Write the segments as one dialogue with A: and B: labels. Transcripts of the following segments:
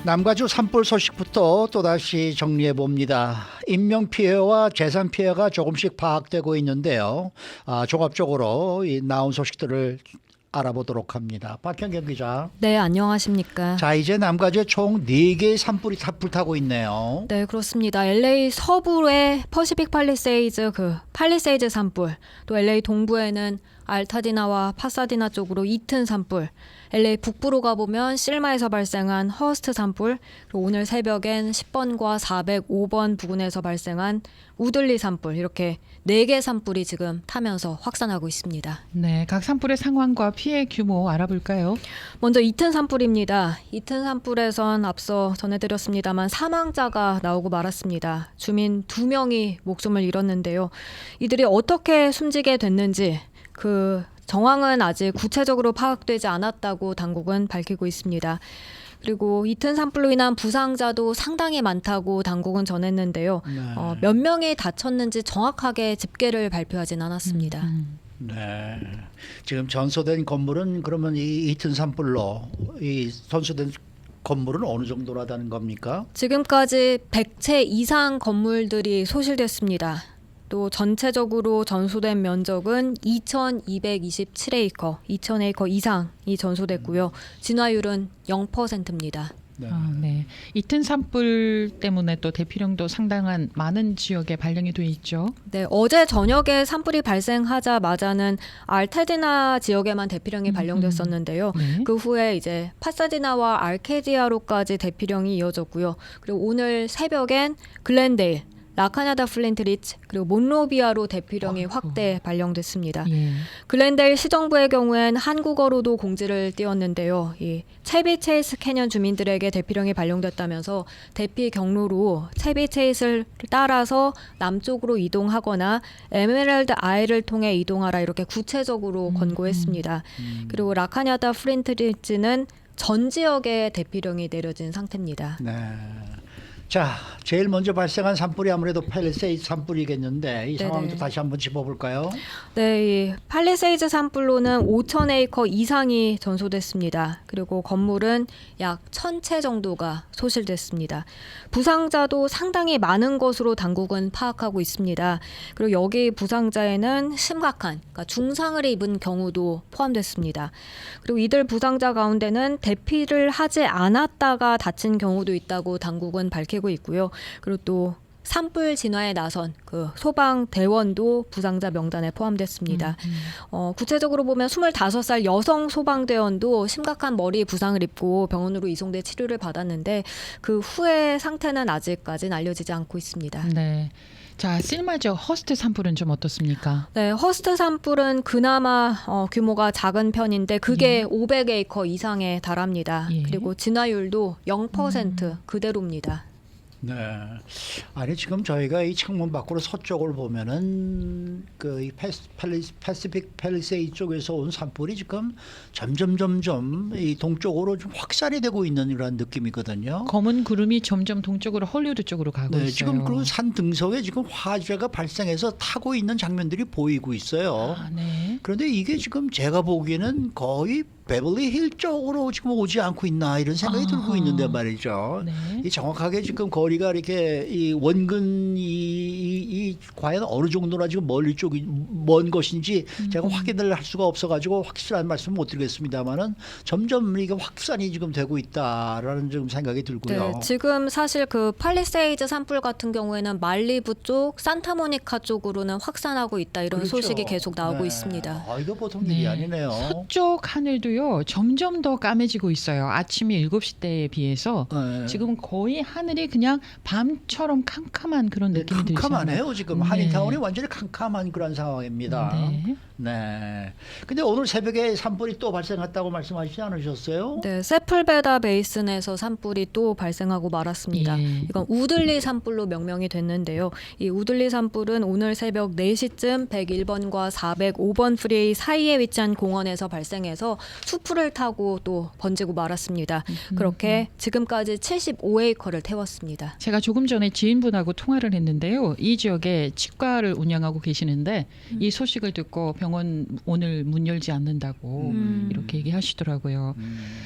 A: 남가주 산불 소식부터 또다시 정리해 봅니다. 인명피해와 재산피해가 조금씩 파악되고 있는데요. 종합적으로 이 나온 소식들을 알아보도록 합니다. 박현경 기자.
B: 네, 안녕하십니까.
A: 자, 이제 남가주에 총 4개의 산불이 불타고 있네요.
B: 네, 그렇습니다. LA 서부의 퍼시픽 팔리세이즈 팔리세이즈 산불, 또 LA 동부에는 알타디나와 파사디나 쪽으로 이튼 산불, LA 북부로 가보면 실마에서 발생한 허스트 산불, 그리고 오늘 새벽엔 10번과 405번 부근에서 발생한 우들리 산불, 이렇게 4개 산불이 지금 타면서 확산하고 있습니다.
C: 네, 각 산불의 상황과 피해 규모 알아볼까요?
B: 먼저 이튼 산불입니다. 이튼 산불에선 앞서 전해드렸습니다만 사망자가 나오고 말았습니다. 주민 2명이 목숨을 잃었는데요. 이들이 어떻게 숨지게 됐는지 그 정황은 아직 구체적으로 파악되지 않았다고 당국은 밝히고 있습니다. 그리고 이튼 산불로 인한 부상자도 상당히 많다고 당국은 전했는데요.
A: 네.
B: 몇 명이 다쳤는지 정확하게 집계를 발표하진 않았습니다.
A: 네. 지금 전소된 건물은 그러면 이 이튼 산불로 이 전소된 건물은 어느 정도라다는 겁니까?
B: 지금까지 100채 이상 건물들이 소실됐습니다. 또 전체적으로 전소된 면적은 2,227에이커, 2,000에이커 이상이 전소됐고요. 진화율은 0%입니다.
A: 네.
C: 네. 이튼 산불 때문에 또 대피령도 상당한 많은 지역에 발령이 돼 있죠.
B: 네, 어제 저녁에 산불이 발생하자마자는 알타디나 지역에만 대피령이 발령됐었는데요.
C: 네.
B: 그 후에 이제 파사디나와 알케디아로까지 대피령이 이어졌고요. 그리고 오늘 새벽엔 글렌데일, 라카냐다 플린트리츠, 그리고 몬로비아로 대피령이 확대 발령됐습니다.
C: 예.
B: 글렌데일 시정부의 경우엔 한국어로도 공지를 띄웠는데요. 이 채비 체이스 캐년 주민들에게 대피령이 발령됐다면서 대피 경로로 채비 체이스를 따라서 남쪽으로 이동하거나 에메랄드 아일을 통해 이동하라 이렇게 구체적으로 권고했습니다. 그리고 라카냐다 플린트리츠는 전 지역에 대피령이 내려진 상태입니다.
A: 네. 자, 제일 먼저 발생한 산불이 아무래도 팰리세이드 산불이겠는데 이 상황도
B: 네네.
A: 다시 한번 짚어볼까요?
B: 네, 이 팔리세이즈 산불로는 5,000에이커 이상이 전소됐습니다. 그리고 건물은 약 1,000채 정도가 소실됐습니다. 부상자도 상당히 많은 것으로 당국은 파악하고 있습니다. 그리고 여기 부상자에는 심각한, 그러니까 중상을 입은 경우도 포함됐습니다. 그리고 이들 부상자 가운데는 대피를 하지 않았다가 다친 경우도 있다고 당국은 밝히고 있고요. 그리고 또 산불 진화에 나선 그 소방대원도 부상자 명단에 포함됐습니다. 구체적으로 보면 25살 여성 소방대원도 심각한 머리 부상을 입고 병원으로 이송돼 치료를 받았는데 그 후의 상태는 아직까지는 알려지지 않고 있습니다.
C: 네. 자, 실마저 허스트 산불은 좀 어떻습니까?
B: 네, 허스트 산불은 그나마 규모가 작은 편인데 그게 500에이커 이상에 달합니다.
C: 예.
B: 그리고 진화율도 0% 그대로입니다.
A: 네. 아니 지금 저희가 이 창문 밖으로 서쪽을 보면은 그 이 패시픽 팰리세이드 쪽에서 온 산불이 지금 점점 이 동쪽으로 좀 확산이 되고 있는 이런 느낌이거든요.
C: 검은 구름이 점점 동쪽으로 헐리우드 쪽으로 가고
A: 네,
C: 있어요.
A: 지금 그 산 등성에 지금 화재가 발생해서 타고 있는 장면들이 보이고 있어요.
C: 네.
A: 그런데 이게 지금 제가 보기에는 거의 베벌리 힐 쪽으로 지금 오지 않고 있나 이런 생각이 들고 있는데 말이죠.
C: 네.
A: 이 정확하게 지금 거리가 이렇게 이 원근이 이 과연 어느 정도나 지금 멀리 쪽이 먼 것인지 제가 확인을 할 수가 없어가지고 확실한 말씀 못 드리겠습니다만은 점점 이게 확산이 지금 되고 있다라는 좀 생각이 들고요.
B: 네, 지금 사실 그 팔리세이즈 산불 같은 경우에는 말리부 쪽, 산타모니카 쪽으로는 확산하고 있다 이런
A: 그렇죠.
B: 소식이 계속 나오고
A: 네.
B: 있습니다.
A: 이거 보통 일이 아니네요.
C: 서쪽 하늘도요 점점 더 까매지고 있어요. 아침 7시 때에 비해서
A: 네.
C: 지금 거의 하늘이 그냥 밤처럼 캄캄한 그런 느낌이 들죠.
A: 캄캄하네요. 지금
C: 네.
A: 한인타운이 완전히 캄캄한 그런 상황입니다.
C: 네.
A: 네. 근데 오늘 새벽에 산불이 또 발생했다고 말씀하시지 않으셨어요?
B: 네, 세플베다 베이슨에서 산불이 또 발생하고 말았습니다.
C: 예.
B: 이건 우들리 산불로 명명이 됐는데요. 이 우들리 산불은 오늘 새벽 4시쯤 101번과 405번 프리웨이 사이에 위치한 공원에서 발생해서 수풀을 타고 또 번지고 말았습니다. 그렇게 지금까지 75에이커를 태웠습니다.
C: 제가 조금 전에 지인분하고 통화를 했는데요. 이 지역에 치과를 운영하고 계시는데 이 소식을 듣고 병원 오늘 문 열지 않는다고 이렇게 얘기하시더라고요.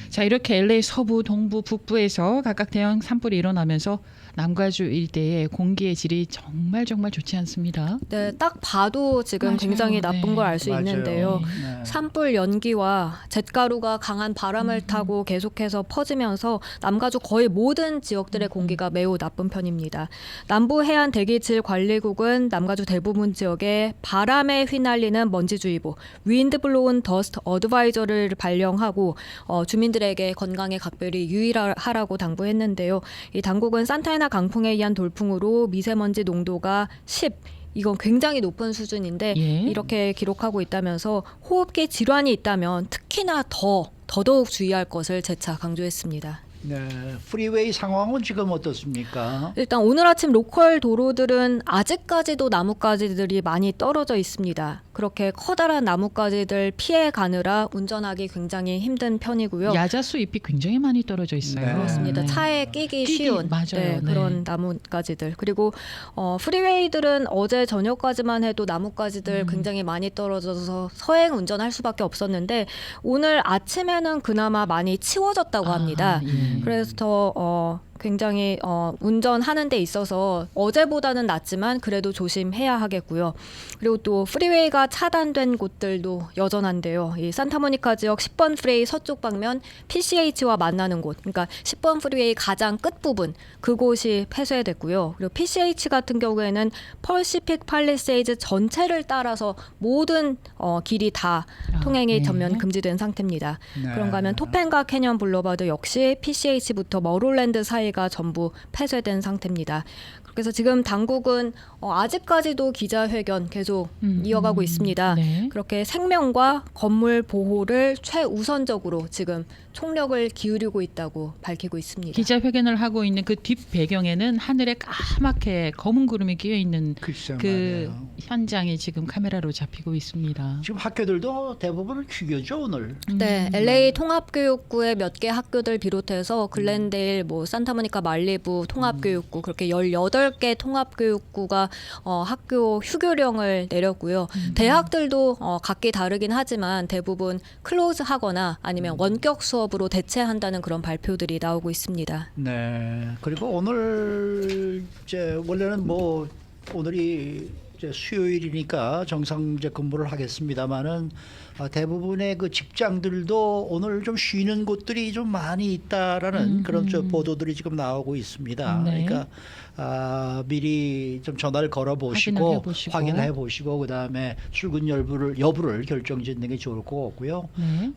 C: 자, 이렇게 LA 서부, 동부, 북부에서 각각 대형 산불이 일어나면서 남가주 일대의 공기의 질이 정말 좋지 않습니다.
B: 네, 딱 봐도 지금
C: 맞아요.
B: 굉장히 나쁜
C: 네.
B: 걸 알 수
A: 맞아요.
B: 있는데요.
A: 네.
B: 산불 연기와 잿가루가 강한 바람을 타고 계속해서 퍼지면서 남가주 거의 모든 지역들의 공기가 매우 나쁜 편입니다. 남부 해안 대기질 관리국은 남가주 대부분 지역에 바람에 휘날리는 먼지주의보, 윈드 블로운 더스트 어드바이저를 발령하고 주민들에게 건강에 각별히 유의하라고 당부했는데요. 이 당국은 산타에나 강풍에 의한 돌풍으로 미세먼지 농도가 10, 이건 굉장히 높은 수준인데
C: 예.
B: 이렇게 기록하고 있다면서 호흡기 질환이 있다면 특히나 더더욱 주의할 것을 재차 강조했습니다.
A: 네, 프리웨이 상황은 지금 어떻습니까?
B: 일단 오늘 아침 로컬 도로들은 아직까지도 나뭇가지들이 많이 떨어져 있습니다. 그렇게 커다란 나뭇가지들 피해 가느라 운전하기 굉장히 힘든 편이고요.
C: 야자수 잎이 굉장히 많이 떨어져 있어요.
A: 네.
B: 그렇습니다.
C: 네.
B: 차에 끼기 쉬운
C: 맞아요. 네.
B: 그런 나뭇가지들. 그리고 프리웨이들은 어제 저녁까지만 해도 나뭇가지들 굉장히 많이 떨어져서 서행 운전할 수밖에 없었는데 오늘 아침에는 그나마 많이 치워졌다고 합니다.
C: 예.
B: 그래서 굉장히 운전하는 데 있어서 어제보다는 낫지만 그래도 조심해야 하겠고요. 그리고 또 프리웨이가 차단된 곳들도 여전한데요. 이 산타모니카 지역 10번 프리웨이 서쪽 방면 PCH와 만나는 곳, 그러니까 10번 프리웨이 가장 끝부분 그곳이 폐쇄됐고요. 그리고 PCH 같은 경우에는 퍼시픽 팔리세이즈 전체를 따라서 모든 길이 다 통행이
C: 네.
B: 전면 금지된 상태입니다.
A: 네.
B: 그런가 하면 토펜과 캐년 블러바드 역시 PCH부터 머롤랜드 사이가 전부 폐쇄된 상태입니다. 그래서 지금 당국은 아직까지도 기자회견 계속 이어가고 있습니다.
C: 네.
B: 그렇게 생명과 건물 보호를 최우선적으로 지금 총력을 기울이고 있다고 밝히고 있습니다.
C: 기자회견을 하고 있는 그 뒷 배경에는 하늘에 까맣게 검은 구름이 끼어 있는
A: 글쎄
C: 그
A: 말이에요.
C: 현장이 지금 카메라로 잡히고 있습니다.
A: 지금 학교들도 대부분 휴교죠 오늘.
B: 네, LA 통합교육구의 몇 개 학교들 비롯해서 글렌데일, 산타모니카 말리부 통합교육구 그렇게 18개 통합교육구가 학교 휴교령을 내렸고요. 대학들도 각기 다르긴 하지만 대부분 클로즈하거나 아니면 원격 수업으로 대체한다는 그런 발표들이 나오고 있습니다.
A: 네. 그리고 오늘 이제 원래는 오늘이 이제 수요일이니까 정상 이제 근무를 하겠습니다만은 대부분의 그 직장들도 오늘 좀 쉬는 곳들이 좀 많이 있다라는 그런 좀 보도들이 지금 나오고 있습니다.
C: 네.
A: 그러니까 미리 좀 전화를 걸어 보시고 확인해 보시고 그다음에 출근 여부를 결정짓는 게 좋을 것 같고요.
C: 네.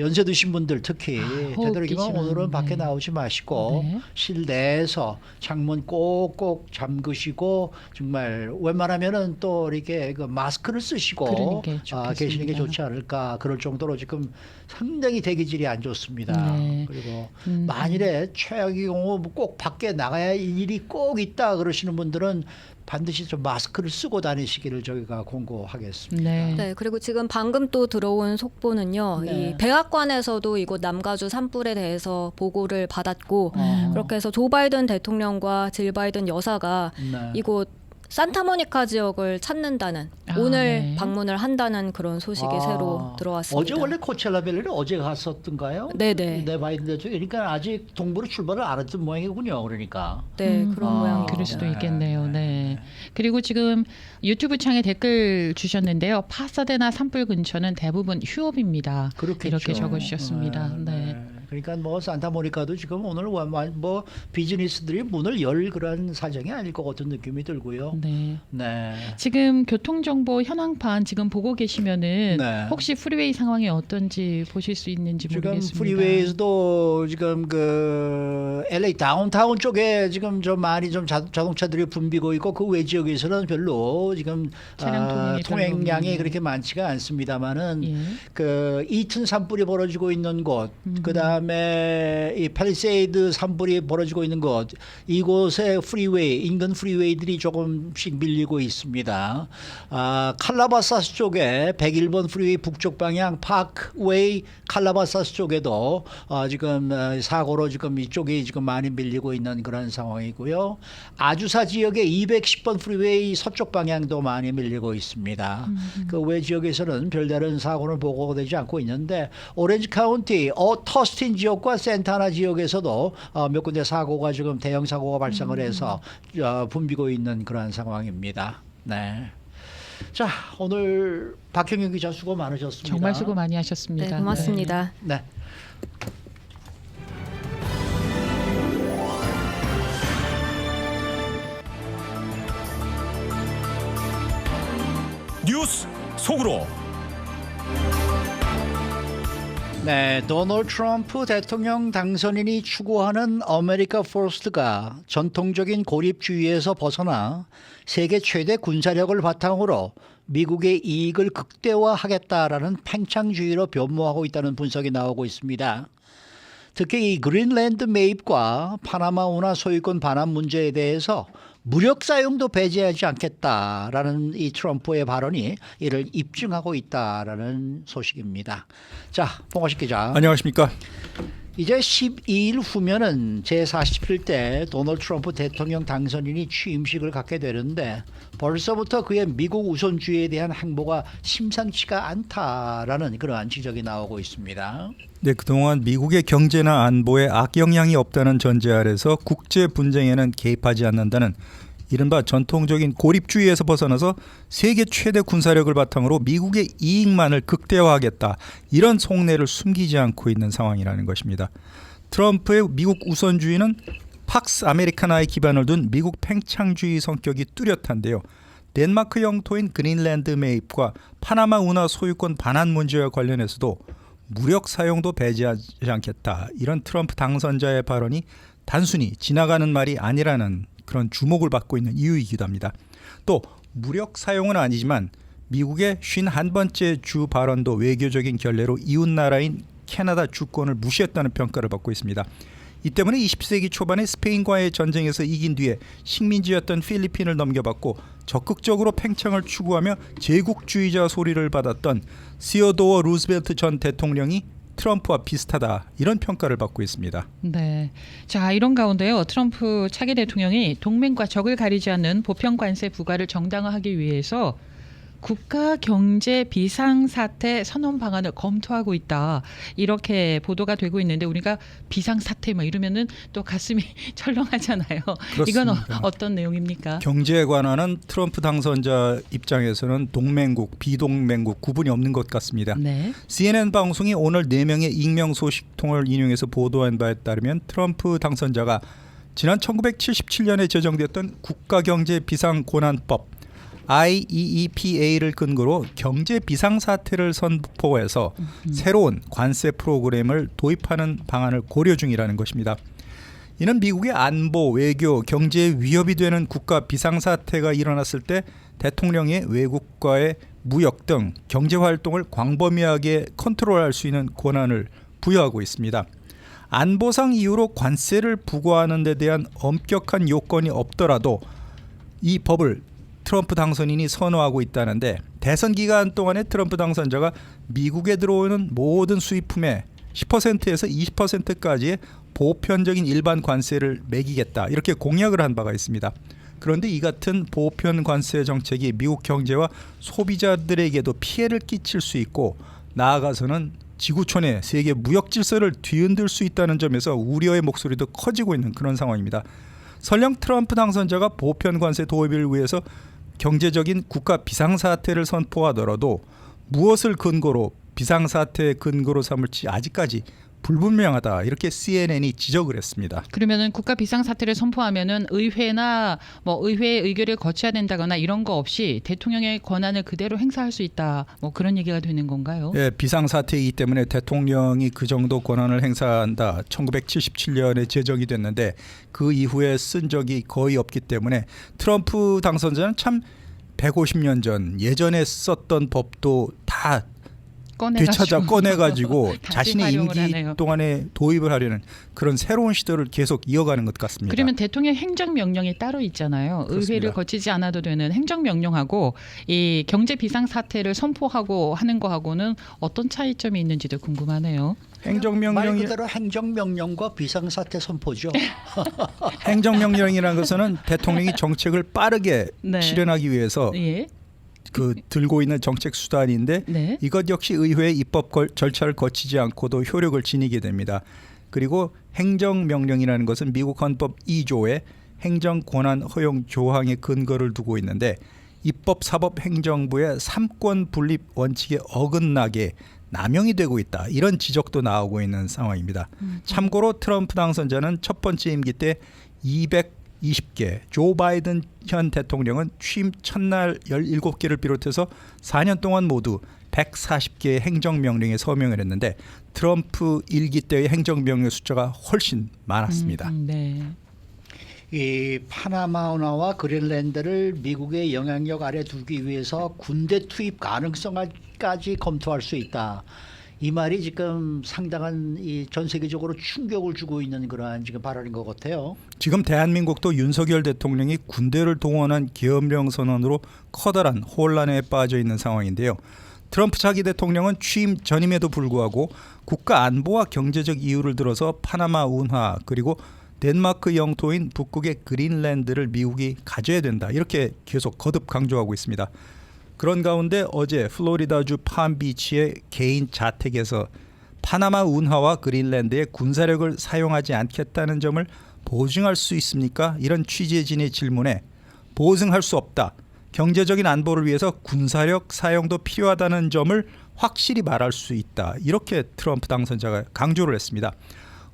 A: 연세 드신 분들 특히 되도록이면 오늘은 밖에
C: 네.
A: 나오지 마시고
C: 네.
A: 실내에서 창문 꼭꼭 잠그시고 정말 웬만하면은 또 이렇게 그 마스크를 쓰시고
C: 그러는 게 좋겠습니다.
A: 계시는 게 좋지 않을까 그럴 정도로 지금 상당히 대기질이 안 좋습니다.
C: 네.
A: 그리고 만일에 최악의 경우 꼭 밖에 나가야 할 일이 꼭 있다 그러시는 분들은 반드시 좀 마스크를 쓰고 다니시기를 저희가 공고하겠습니다.
C: 네.
B: 네, 그리고 지금 방금 또 들어온 속보는요.
A: 네.
B: 이 백악관에서도 이곳 남가주 산불에 대해서 보고를 받았고
A: 어.
B: 그렇게 해서 조 바이든 대통령과 질 바이든 여사가
A: 네.
B: 이곳 산타모니카 지역을 찾는다는 오늘
C: 네.
B: 방문을 한다는 그런 소식이 새로 들어왔습니다.
A: 어제 원래 코첼라밸리를 어제 갔었던가요?
B: 네네.
A: 네, 바이든 대통령. 그러니까 아직 동부로 출발을 안 했던 모양이군요. 그러니까.
B: 네, 그런 모양입니다.
C: 그럴 수도 있겠네요. 네. 그리고 지금 유튜브 창에 댓글 주셨는데요. 파사데나 산불 근처는 대부분 휴업입니다.
A: 그렇겠죠.
C: 이렇게 적어주셨습니다. 네.
A: 그러니까 산타모니카도 지금 오늘 비즈니스들이 문을 열 그런 사정이 아닐 것 같은 느낌이 들고요.
C: 네.
A: 네.
C: 지금 교통정보 현황판 지금 보고 계시면은
A: 네.
C: 혹시 프리웨이 상황이 어떤지 보실 수 있는지
A: 지금
C: 모르겠습니다.
A: 프리웨이에서도 지금 그 LA 다운타운 쪽에 지금 좀 많이 좀 자동차들이 붐비고 있고 그 외 지역에서는 별로 지금
C: 차량
A: 통행량이
C: 별로
A: 그렇게 많지가 않습니다만은
C: 예.
A: 그 이튼 산불이 벌어지고 있는 곳, 그다음 그다음에 이 팰리세이드 산불이 벌어지고 있는 곳, 이곳의 프리웨이, 인근 프리웨이들이 조금씩 밀리고 있습니다. 칼라바사스 쪽에 101번 프리웨이 북쪽 방향 파크웨이 칼라바사스 쪽에도 지금 사고로 지금 이쪽이 지금 많이 밀리고 있는 그런 상황이고요. 아주사 지역의 210번 프리웨이 서쪽 방향도 많이 밀리고 있습니다. 그 외 지역에서는 별다른 사고는 보고되지 않고 있는데 오렌지 카운티 터스틴 지역과 센타나 지역에서도 몇 군데 사고가 지금 대형 사고가 발생을 해서 붐비고 있는 그런 상황입니다. 네. 자, 오늘 박형영 기자 수고 많으셨습니다.
C: 정말 수고 많이 하셨습니다.
B: 네, 고맙습니다.
A: 네.
D: 뉴스 속으로.
A: 네, 도널드 트럼프 대통령 당선인이 추구하는 아메리카 퍼스트가 전통적인 고립주의에서 벗어나 세계 최대 군사력을 바탕으로 미국의 이익을 극대화하겠다라는 팽창주의로 변모하고 있다는 분석이 나오고 있습니다. 특히 이 그린랜드 매입과 파나마 운하 소유권 반환 문제에 대해서 무력 사용도 배제하지 않겠다라는 이 트럼프의 발언이 이를 입증하고 있다라는 소식입니다. 자, 봉화식 기자.
E: 안녕하십니까?
A: 이제 12일 후면은 제47대 도널드 트럼프 대통령 당선인이 취임식을 갖게 되는데 벌써부터 그의 미국 우선주의에 대한 행보가 심상치가 않다라는 그러한 지적이 나오고 있습니다.
E: 네, 그동안 미국의 경제나 안보에 악영향이 없다는 전제 아래서 국제 분쟁에는 개입하지 않는다는 이른바 전통적인 고립주의에서 벗어나서 세계 최대 군사력을 바탕으로 미국의 이익만을 극대화하겠다, 이런 속내를 숨기지 않고 있는 상황이라는 것입니다. 트럼프의 미국 우선주의는 팍스 아메리카나에 기반을 둔 미국 팽창주의 성격이 뚜렷한데요. 덴마크 영토인 그린랜드 매입과 파나마 운하 소유권 반환 문제와 관련해서도 무력 사용도 배제하지 않겠다, 이런 트럼프 당선자의 발언이 단순히 지나가는 말이 아니라는 그런 주목을 받고 있는 이유이기도 합니다. 또 무력 사용은 아니지만 미국의 51번째 주 발언도 외교적인 결례로 이웃나라인 캐나다 주권을 무시했다는 평가를 받고 있습니다. 이 때문에 20세기 초반에 스페인과의 전쟁에서 이긴 뒤에 식민지였던 필리핀을 넘겨받고 적극적으로 팽창을 추구하며 제국주의자 소리를 받았던 시어도어 루즈벨트 전 대통령이 트럼프와 비슷하다, 이런 평가를 받고 있습니다.
C: 네. 자, 이런 가운데요. 트럼프 차기 대통령이 동맹과 적을 가리지 않는 보편 관세 부과를 정당화하기 위해서 국가 경제 비상사태 선언 방안을 검토하고 있다, 이렇게 보도가 되고 있는데 우리가 비상사태 뭐 이러면은 또 가슴이 철렁하잖아요.
E: 그렇습니다.
C: 이건 어떤 내용입니까?
E: 경제에 관한은 트럼프 당선자 입장에서는 동맹국, 비동맹국 구분이 없는 것 같습니다.
C: 네.
E: CNN 방송이 오늘 4명의 익명 소식통을 인용해서 보도한 바에 따르면 트럼프 당선자가 지난 1977년에 제정됐던 국가경제비상고난법 IEEPA를 근거로 경제 비상사태를 선포해서 새로운 관세 프로그램을 도입하는 방안을 고려 중이라는 것입니다. 이는 미국의 안보, 외교, 경제에 위협이 되는 국가 비상사태가 일어났을 때 대통령의 외국과의 무역 등 경제활동을 광범위하게 컨트롤할 수 있는 권한을 부여하고 있습니다. 안보상 이유로 관세를 부과하는 데 대한 엄격한 요건이 없더라도 이 법을 트럼프 당선인이 선호하고 있다는데, 대선 기간 동안에 트럼프 당선자가 미국에 들어오는 모든 수입품의 10%에서 20%까지의 보편적인 일반 관세를 매기겠다, 이렇게 공약을 한 바가 있습니다. 그런데 이 같은 보편 관세 정책이 미국 경제와 소비자들에게도 피해를 끼칠 수 있고 나아가서는 지구촌의 세계 무역 질서를 뒤흔들 수 있다는 점에서 우려의 목소리도 커지고 있는 그런 상황입니다. 설령 트럼프 당선자가 보편 관세 도입을 위해서 경제적인 국가 비상사태를 선포하더라도 무엇을 근거로 비상사태의 근거로 삼을지 아직까지 불분명하다, 이렇게 CNN이 지적을 했습니다.
C: 그러면은 국가 비상사태를 선포하면은 의회나 뭐 의회의 의결을 거쳐야 된다거나 이런 거 없이 대통령의 권한을 그대로 행사할 수 있다, 뭐 그런 얘기가 되는 건가요?
E: 예, 비상사태이기 때문에 대통령이 그 정도 권한을 행사한다. 1977년에 제정이 됐는데 그 이후에 쓴 적이 거의 없기 때문에 트럼프 당선자는 참 150년 전 예전에 썼던 법도 다
C: 꺼내가지고.
E: 꺼내가지고
C: 다시
E: 자신의
C: 활용을
E: 임기
C: 하네요.
E: 동안에 도입을 하려는 그런 새로운 시도를 계속 이어가는 것 같습니다.
C: 그러면 대통령 행정명령이 따로 있잖아요.
E: 그렇습니다.
C: 의회를 거치지 않아도 되는 행정명령하고 이 경제 비상사태를 선포하고 하는 거하고는 어떤 차이점이 있는지도 궁금하네요.
A: 말
E: 행정명령이
A: 그대로 행정명령과 비상사태 선포죠.
E: 행정명령이라는 것은 대통령이 정책을 빠르게
C: 네.
E: 실현하기 위해서
C: 예.
E: 그 들고 있는 정책 수단인데
C: 네.
E: 이것 역시 의회의 입법 절차를 거치지 않고도 효력을 지니게 됩니다. 그리고 행정명령이라는 것은 미국 헌법 2조의 행정권한 허용 조항에 근거를 두고 있는데 입법, 사법, 행정부의 삼권 분립 원칙에 어긋나게 남용이 되고 있다. 이런 지적도 나오고 있는 상황입니다. 참고로 트럼프 당선자는 첫 번째 임기 때 220개, 조 바이든 현 대통령은 취임 첫날 17개를 비롯해서 4년 동안 모두 140개의 행정명령에 서명을 했는데 트럼프 일기 때의 행정명령 숫자가 훨씬 많았습니다.
C: 네.
A: 이 파나마 운하와 그린란드를 미국의 영향력 아래 두기 위해서 군대 투입 가능성까지 검토할 수 있다. 이 말이 지금 상당한 전 세계적으로 충격을 주고 있는 그러한 지금 발언인 것 같아요.
E: 지금 대한민국도 윤석열 대통령이 군대를 동원한 계엄령 선언으로 커다란 혼란에 빠져 있는 상황인데요. 트럼프 차기 대통령은 취임 전임에도 불구하고 국가 안보와 경제적 이유를 들어서 파나마 운하 그리고 덴마크 영토인 북극의 그린란드를 미국이 가져야 된다. 이렇게 계속 거듭 강조하고 있습니다. 그런 가운데 어제 플로리다주 팜비치의 개인 자택에서 파나마 운하와 그린란드의 군사력을 사용하지 않겠다는 점을 보증할 수 있습니까? 이런 취재진의 질문에 보증할 수 없다. 경제적인 안보를 위해서 군사력 사용도 필요하다는 점을 확실히 말할 수 있다. 이렇게 트럼프 당선자가 강조를 했습니다.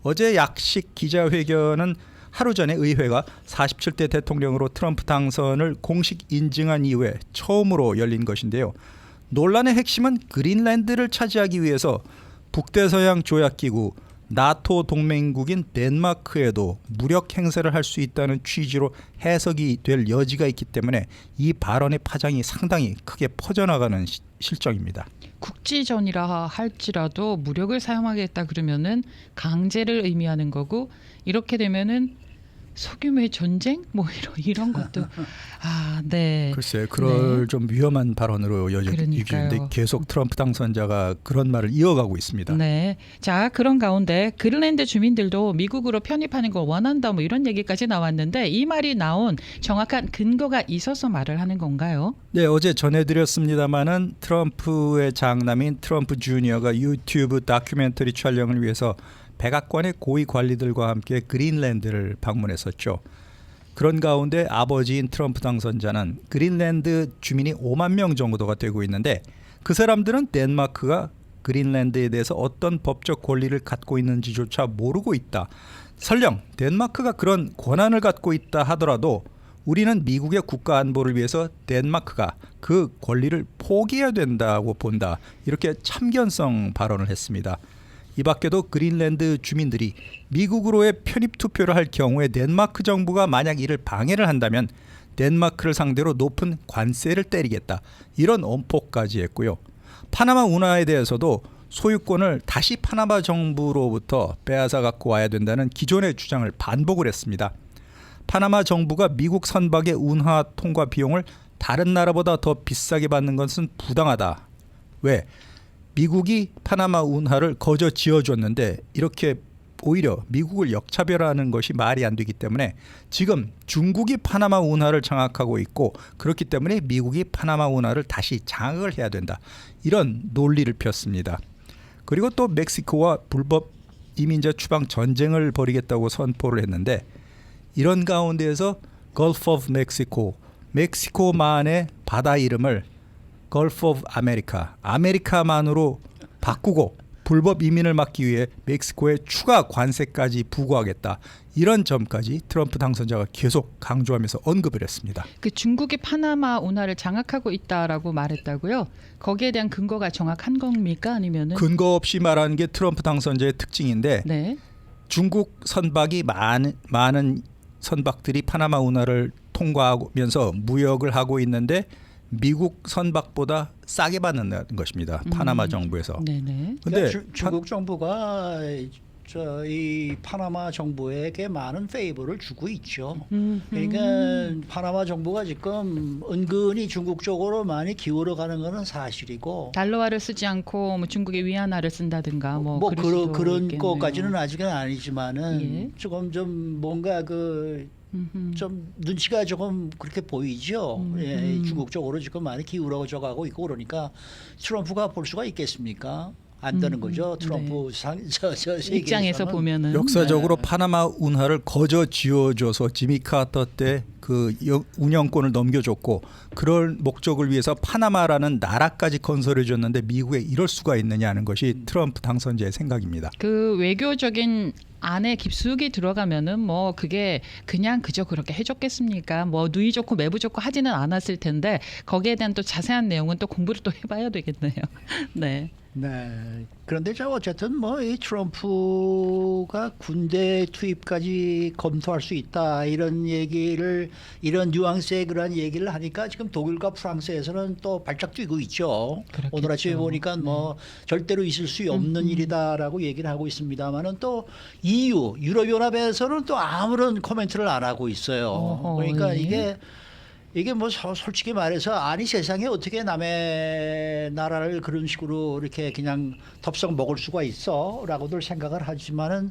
E: 어제 약식 기자회견은 하루 전에 의회가 47대 대통령으로 트럼프 당선을 공식 인증한 이후에 처음으로 열린 것인데요. 논란의 핵심은 그린란드를 차지하기 위해서 북대서양 조약기구 나토 동맹국인 덴마크에도 무력 행사를 할 수 있다는 취지로 해석이 될 여지가 있기 때문에 이 발언의 파장이 상당히 크게 퍼져나가는 실정입니다.
C: 국지전이라 할지라도 무력을 사용하겠다 그러면은 강제를 의미하는 거고 이렇게 되면은 소규모의 전쟁 뭐 이런 것도 네.
E: 글쎄 그럴
C: 네.
E: 좀 위험한 발언으로 여겨지는데 계속 트럼프 당선자가 그런 말을 이어가고 있습니다.
C: 네. 자, 그런 가운데 그린란드 주민들도 미국으로 편입하는 걸 원한다 뭐 이런 얘기까지 나왔는데 이 말이 나온 정확한 근거가 있어서 말을 하는 건가요?
E: 네, 어제 전해드렸습니다마는 트럼프의 장남인 트럼프 주니어가 유튜브 다큐멘터리 촬영을 위해서 백악관의 고위 관리들과 함께 그린란드를 방문했었죠. 그런 가운데 아버지인 트럼프 당선자는 그린란드 주민이 5만 명 정도가 되고 있는데 그 사람들은 덴마크가 그린란드에 대해서 어떤 법적 권리를 갖고 있는지조차 모르고 있다. 설령 덴마크가 그런 권한을 갖고 있다 하더라도 우리는 미국의 국가 안보를 위해서 덴마크가 그 권리를 포기해야 된다고 본다. 이렇게 참견성 발언을 했습니다. 이 밖에도 그린란드 주민들이 미국으로의 편입 투표를 할 경우에 덴마크 정부가 만약 이를 방해를 한다면 덴마크를 상대로 높은 관세를 때리겠다. 이런 엄포까지 했고요. 파나마 운하에 대해서도 소유권을 다시 파나마 정부로부터 빼앗아 갖고 와야 된다는 기존의 주장을 반복을 했습니다. 파나마 정부가 미국 선박의 운하 통과 비용을 다른 나라보다 더 비싸게 받는 것은 부당하다. 왜? 미국이 파나마 운하를 거저 지어줬는데 이렇게 오히려 미국을 역차별하는 것이 말이 안 되기 때문에 지금 중국이 파나마 운하를 장악하고 있고 그렇기 때문에 미국이 파나마 운하를 다시 장악을 해야 된다. 이런 논리를 폈습니다. 그리고 또 멕시코와 불법 이민자 추방 전쟁을 벌이겠다고 선포를 했는데 이런 가운데에서 Gulf of Mexico, 멕시코만의 바다 이름을 Gulf of America, 아메리카만으로 바꾸고 불법 이민을 막기 위해 멕시코에 추가 관세까지 부과하겠다. 이런 점까지 트럼프 당선자가 계속 강조하면서 언급을 했습니다.
C: 그 중국이 파나마 운하를 장악하고 있다라고 말했다고요? 거기에 대한 근거가 정확한 겁니까? 아니면은
E: 근거 없이 말하는 게 트럼프 당선자의 특징인데
C: 네.
E: 중국 선박이 많은 선박들이 파나마 운하를 통과하면서 무역을 하고 있는데 미국 선박보다 싸게 받는다는 것입니다. 파나마 정부에서.
C: 네네.
E: 근데
A: 중국 정부가 이 파나마 정부에게 많은 페이버를 주고 있죠. 그러니까 파나마 정부가 지금 은근히 중국 쪽으로 많이 기울어가는 것은 사실이고.
C: 달러화를 쓰지 않고 뭐 중국의 위안화를 쓴다든가 뭐 그럴 수도
A: 그런
C: 있겠네요.
A: 거까지는 아직은 아니지만은
C: 예.
A: 조금 좀 뭔가 좀 눈치가 조금 그렇게 보이죠. 예, 중국 쪽으로 지금 많이 기울어져 가고 있고 그러니까 트럼프가 볼 수가 있겠습니까? 안 되는 거죠. 트럼프 세계에서는.
C: 입장에서 보면은
E: 역사적으로 파나마 운하를 거저 지어줘서 지미 카터 때 그 운영권을 넘겨줬고 그럴 목적을 위해서 파나마라는 나라까지 건설해줬는데 미국에 이럴 수가 있느냐는 것이 트럼프 당선자의 생각입니다.
C: 그 외교적인 안에 깊숙이 들어가면은 뭐 그게 그냥 그저 그렇게 해줬겠습니까? 뭐 누이 좋고 매부 좋고 하지는 않았을 텐데 거기에 대한 또 자세한 내용은 또 공부를 또 해봐야 되겠네요. 네.
A: 네. 그런데 저 어쨌든 뭐 이 트럼프가 군대 투입까지 검토할 수 있다 이런 얘기를 이런 뉘앙스의 그런 얘기를 하니까 지금 독일과 프랑스에서는 또 발작 뛰고 있죠.
C: 그렇겠죠.
A: 오늘 아침에 보니까 뭐 절대로 있을 수 없는 일이다라고 얘기를 하고 있습니다만은 또 EU 유럽연합에서는 또 아무런 코멘트를 안 하고 있어요.
C: 어허,
A: 그러니까
C: 예.
A: 이게 뭐 솔직히 말해서 아니 세상에 어떻게 남의 나라를 그런 식으로 이렇게 그냥 덥석 먹을 수가 있어라고들 생각을 하지만은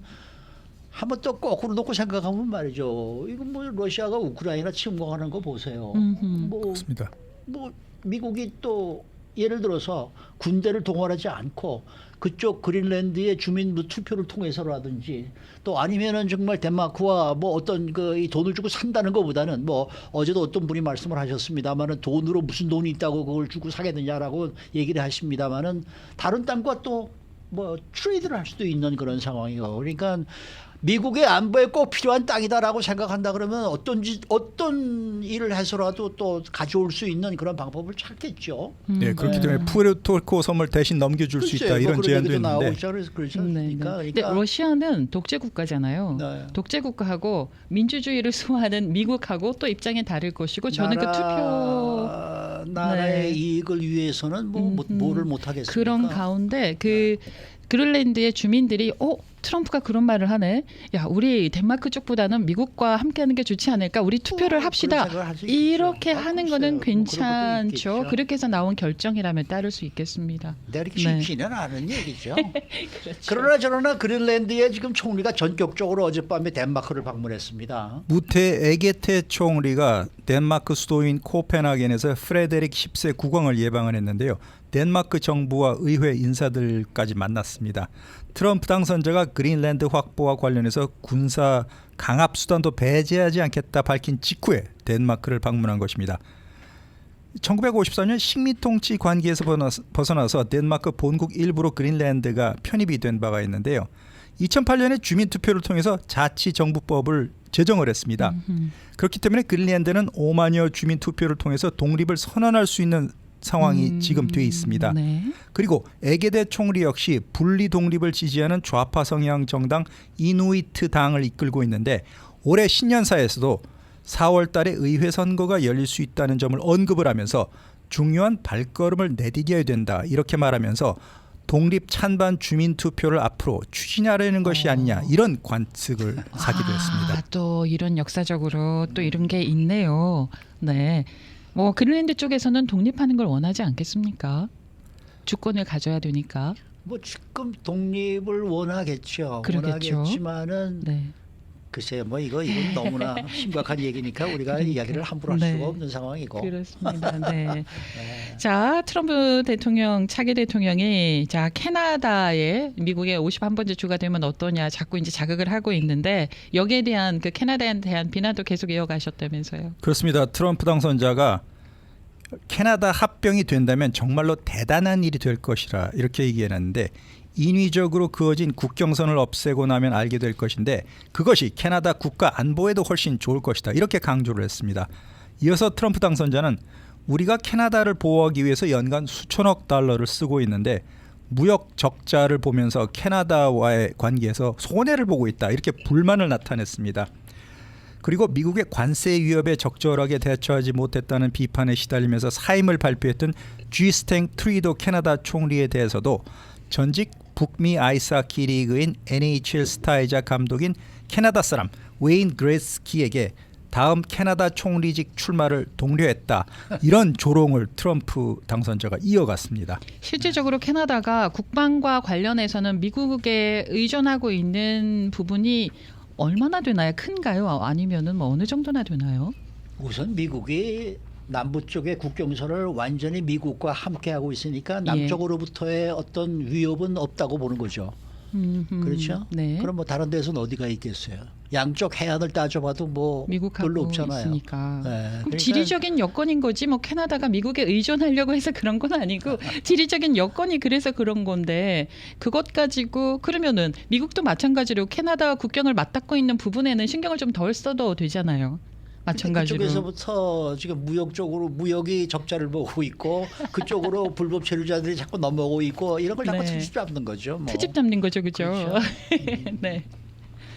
A: 한번 또 거꾸로 놓고 생각하면 말이죠. 이거 뭐 러시아가 우크라이나 침공하는 거 보세요.
E: 그렇습니다.
A: 뭐 미국이 또 예를 들어서 군대를 동원하지 않고 그쪽 그린랜드의 주민 투표를 통해서라든지 또 아니면은 정말 덴마크와 뭐 어떤 이 돈을 주고 산다는 것보다는 뭐 어제도 어떤 분이 말씀을 하셨습니다만은 돈으로 무슨 돈이 있다고 그걸 주고 사겠느냐라고 얘기를 하십니다만은 다른 땅과 또 뭐 트레이드를 할 수도 있는 그런 상황이고 그러니까 미국의 안보에 꼭 필요한 땅이다라고 생각한다 그러면 어떤 일을 해서라도 또 가져올 수 있는 그런 방법을 찾겠죠.
E: 네, 그렇기 때문에 푸에르토리코 섬을 대신 넘겨줄 수 있다 이런 제안도 있는데.
A: 그렇지
C: 네, 네.
A: 않습니까?
C: 근데
A: 그러니까
C: 러시아는 독재 국가잖아요.
A: 네.
C: 독재 국가하고 민주주의를 수호하는 미국하고 또 입장이 다를 것이고 저는 그 투표
A: 나라의
C: 네.
A: 이익을 위해서는 뭐를 못 하겠습니까?
C: 그런 가운데 그린랜드의 주민들이 트럼프가 그런 말을 하네. 야, 우리 덴마크 쪽보다는 미국과 함께하는 게 좋지 않을까? 우리 투표를 합시다.
A: 그런 생각을 할수
C: 이렇게
A: 있겠죠.
C: 하는
A: 글쎄요.
C: 거는
A: 뭐 그런 것도
C: 괜찮죠.
A: 있겠죠.
C: 그렇게 해서 나온 결정이라면 따를 수 있겠습니다.
A: 내리기
C: 네.
A: 쉽지는 않은 얘기죠.
C: 그렇죠.
A: 그러나 저러나 그린랜드의 지금 총리가 전격적으로 어젯밤에 덴마크를 방문했습니다.
E: 무테 에게테 총리가 덴마크 수도인 코펜하겐에서 프레데릭 10세 국왕을 예방을 했는데요. 덴마크 정부와 의회 인사들까지 만났습니다. 트럼프 당선자가 그린랜드 확보와 관련해서 군사 강압 수단도 배제하지 않겠다 밝힌 직후에 덴마크를 방문한 것입니다. 1954년 식민 통치 관계에서 벗어나서 덴마크 본국 일부로 그린랜드가 편입이 된 바가 있는데요. 2008년에 주민투표를 통해서 자치정부법을 제정을 했습니다. 그렇기 때문에 그린랜드는 5만여 주민투표를 통해서 독립을 선언할 수 있는 상황이 지금 돼 있습니다.
C: 네.
E: 그리고 에게데 총리 역시 분리 독립을 지지하는 좌파 성향 정당 이누이트 당을 이끌고 있는데 올해 신년사에서도 4월 달에 의회 선거가 열릴 수 있다는 점을 언급을 하면서 중요한 발걸음을 내디뎌야 된다 이렇게 말하면서 독립 찬반 주민 투표를 앞으로 추진하려는 것이 아니냐 이런 관측을 사기도 했습니다.
C: 또 이런 역사적으로 또 이런 게 있네요. 네. 뭐 그린랜드 쪽에서는 독립하는 걸 원하지 않겠습니까? 주권을 가져야 되니까.
A: 뭐 지금 독립을 원하겠죠.
C: 그러겠죠.
A: 원하겠지만은
C: 네.
A: 글쎄요, 뭐 이건 너무나 심각한 얘기니까 우리가 이야기를 함부로 할
C: 네.
A: 수가 없는 상황이고.
C: 그렇습니다. 네.
A: 네.
C: 자, 트럼프 대통령 차기 대통령이 자 캐나다에 미국의 51번째 주가 되면 어떠냐 자꾸 이제 자극을 하고 있는데 여기에 대한 그 캐나다에 대한 비난도 계속 이어가셨다면서요.
E: 그렇습니다. 트럼프 당선자가 캐나다 합병이 된다면 정말로 대단한 일이 될 것이라 이렇게 얘기해놨는데 인위적으로 그어진 국경선을 없애고 나면 알게 될 것인데 그것이 캐나다 국가 안보에도 훨씬 좋을 것이다 이렇게 강조를 했습니다. 이어서 트럼프 당선자는 우리가 캐나다를 보호하기 위해서 연간 수천억 달러를 쓰고 있는데 무역 적자를 보면서 캐나다와의 관계에서 손해를 보고 있다 이렇게 불만을 나타냈습니다. 그리고 미국의 관세 위협에 적절하게 대처하지 못했다는 비판에 시달리면서 사임을 발표했던 G.스탱 트루도 캐나다 총리에 대해서도 전직 북미 아이스하키 리그인 NHL 스타이자 감독인 캐나다 사람 웨인 그레스키에게 다음 캐나다 총리직 출마를 독려했다. 이런 조롱을 트럼프 당선자가 이어갔습니다.
C: 실질적으로 캐나다가 국방과 관련해서는 미국에 의존하고 있는 부분이 얼마나 되나요? 큰가요? 아니면은 뭐 어느 정도나 되나요?
A: 우선 미국이 남부 쪽의 국경선을 완전히 미국과 함께하고 있으니까 남쪽으로부터의 어떤 위협은 없다고 보는 거죠. 그렇죠?
C: 네.
A: 그럼 뭐 다른 데서는 어디가 있겠어요? 양쪽 해안을 따져봐도 뭐
C: 미국하고
A: 별로 없잖아요.
C: 있으니까.
A: 네,
C: 그럼
A: 그러니까
C: 지리적인 여건인 거지 뭐 캐나다가 미국에 의존하려고 해서 그런 건 아니고 지리적인 여건이 그래서 그런 건데 그것 가지고 그러면은 미국도 마찬가지로 캐나다와 국경을 맞닿고 있는 부분에는 신경을 좀 덜 써도 되잖아요. 마찬가지로.
A: 그쪽에서부터 지금 무역적으로 무역이 적자를 보고 있고 그쪽으로 불법 체류자들이 자꾸 넘어오고 있고 이런 걸 자꾸
C: 네.
A: 트집 잡는 거죠. 뭐.
C: 트집 잡는 거죠, 그죠?
A: 그렇죠.
C: 네.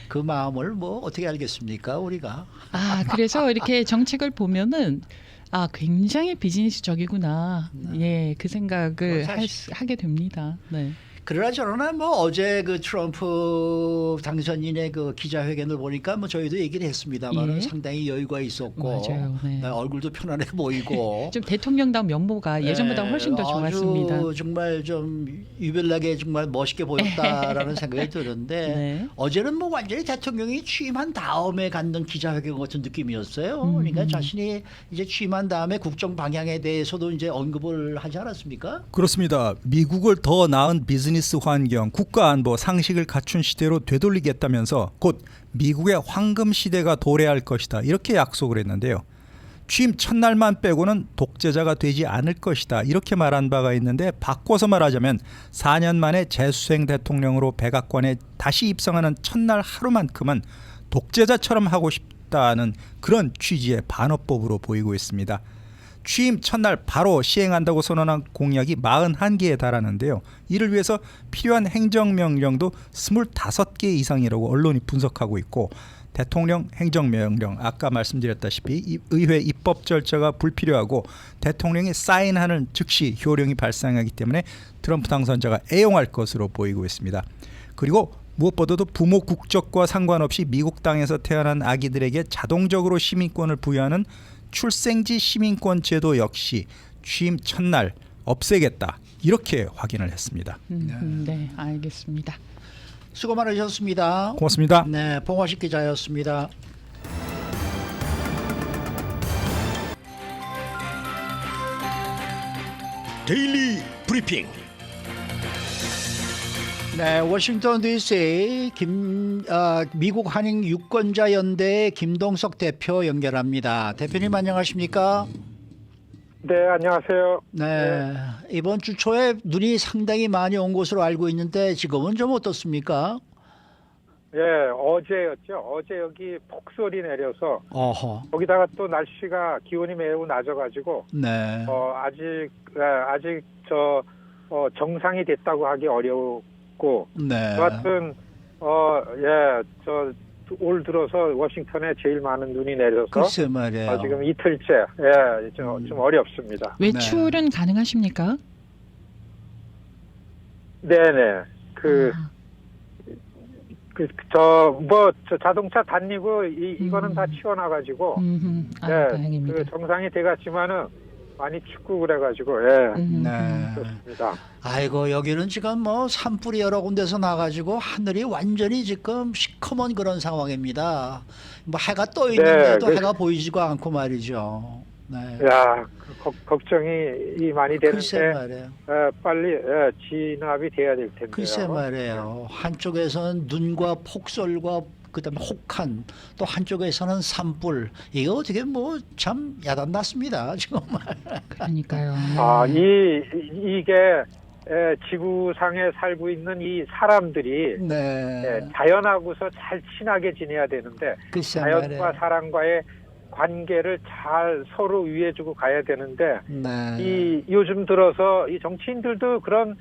A: 그 마음을 뭐 어떻게 알겠습니까, 우리가?
C: 아 그래서 이렇게 정책을 보면은 아 굉장히 비즈니스적이구나. 예, 그 생각을 하게 됩니다. 네.
A: 그러나 저러나 뭐 어제 그 트럼프 당선인의 그 기자회견을 보니까 뭐 저희도 얘기를 했습니다만
C: 예.
A: 상당히 여유가 있었고
C: 맞아요. 네.
A: 얼굴도 편안해 보이고
C: 좀 대통령다운 면모가 예전보다 훨씬 더 좋았습니다.
A: 아주 정말 좀 유별나게 정말 멋있게 보였다라는 생각이 드는데
C: 네.
A: 어제는 뭐 완전히 대통령이 취임한 다음에 갖는 기자회견 같은 느낌이었어요. 그러니까 자신이 이제 취임한 다음에 국정 방향에 대해서도 이제 언급을 하지 않았습니까?
E: 그렇습니다. 미국을 더 나은 비즈니스 환경, 국가 안보, 상식을 갖춘 시대로 되돌리겠다면서 곧 미국의 황금 시대가 도래할 것이다. 이렇게 약속을 했는데요. 취임 첫날만 빼고는 독재자가 되지 않을 것이다. 이렇게 말한 바가 있는데 바꿔서 말하자면 4년 만에 재수생 대통령으로 백악관에 다시 입성하는 첫날 하루만큼은 독재자처럼 하고 싶다는 그런 취지의 반어법으로 보이고 있습니다. 취임 첫날 바로 시행한다고 선언한 공약이 41개에 달하는데요. 이를 위해서 필요한 행정명령도 25개 이상이라고 언론이 분석하고 있고 대통령 행정명령 아까 말씀드렸다시피 의회 입법 절차가 불필요하고 대통령이 사인하는 즉시 효력이 발생하기 때문에 트럼프 당선자가 애용할 것으로 보이고 있습니다. 그리고 무엇보다도 부모 국적과 상관없이 미국 땅에서 태어난 아기들에게 자동적으로 시민권을 부여하는 출생지 시민권 제도 역시 취임 첫날 없애겠다 이렇게 확인을 했습니다.
C: 네, 알겠습니다.
A: 수고 많으셨습니다.
E: 고맙습니다.
A: 네, 봉화식 기자였습니다.
D: 데일리 브리핑.
A: 네, 워싱턴 DC 미국 한인 유권자 연대 김동석 대표 연결합니다. 대표님 안녕하십니까?
F: 네, 안녕하세요.
A: 네, 이번 주 초에 눈이 상당히 많이 온 것으로 알고 있는데 지금은 좀 어떻습니까?
F: 예, 어제였죠. 어제 여기 폭설이 내려서
A: 어허.
F: 거기다가 또 날씨가 기온이 매우 낮아가지고
A: 네.
F: 아직 정상이 됐다고 하기 어렵고
A: 네.
F: 여하튼 올 들어서 워싱턴에 제일 많은 눈이 내려서
A: 글쎄 말이에요.
F: 지금 이틀째 좀 어렵습니다.
C: 외출은 가능하십니까?
F: 네네. 자동차 다니고 이거는 다 치워놔가지고
C: 다행입니다.
F: 정상이 돼갔지만은 많이 춥고 그래가지고
A: 네.
F: 그렇습니다.
A: 아이고 여기는 지금 뭐 산불이 여러 군데서 나가지고 하늘이 완전히 지금 시커먼 그런 상황입니다. 뭐 해가 떠 있는데도 해가 보이지가 않고 말이죠. 네.
F: 야 걱정이 많이
A: 글쎄
F: 되는데
A: 말이에요.
F: 빨리 진압이 돼야 될 텐데요.
A: 글쎄 말이에요. 한쪽에서는 눈과 폭설과 그다음에 혹한 또 한쪽에서는 산불 이거 어떻게 뭐 참 야단났습니다 정말.
C: 그러니까요.
F: 이게 지구상에 살고 있는 이 사람들이
A: 네.
F: 자연하고서 잘 친하게 지내야 되는데
A: 글쎄
F: 자연과
A: 말이에요.
F: 사람과의 관계를 잘 서로 위해주고 가야 되는데
A: 네.
F: 요즘 들어서 이 정치인들도 그런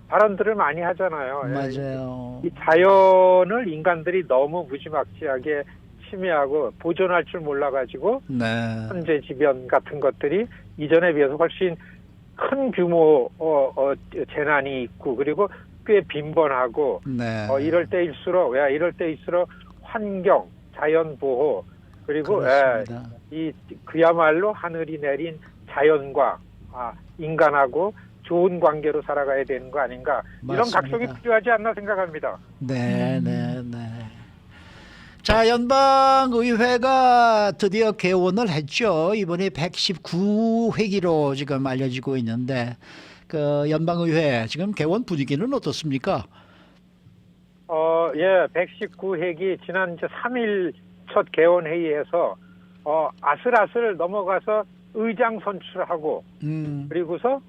F: 발언들을 많이 하잖아요.
A: 맞아요.
F: 이 자연을 인간들이 너무 무지막지하게 침해하고 보존할 줄 몰라가지고
A: 네.
F: 천재지변 같은 것들이 이전에 비해서 훨씬 큰 규모 재난이 있고 그리고 꽤 빈번하고
A: 네.
F: 이럴 때일수록 환경, 자연 보호 그리고
A: 그렇습니다.
F: 그야말로 하늘이 내린 자연과 인간하고 좋은 관계로 살아가야 되는 거 아닌가 이런
A: 맞습니다.
F: 각성이 필요하지 않나 생각합니다.
A: 네, 네, 네. 자, 연방의회가 드디어 개원을 했죠. 이번에 119회기로 지금 알려지고 있는데 그 연방의회 지금 개원 분위기는 어떻습니까?
F: 119회기 지난 이제 3일 첫 개원 회의에서 아슬아슬 넘어가서 의장 선출하고 그리고서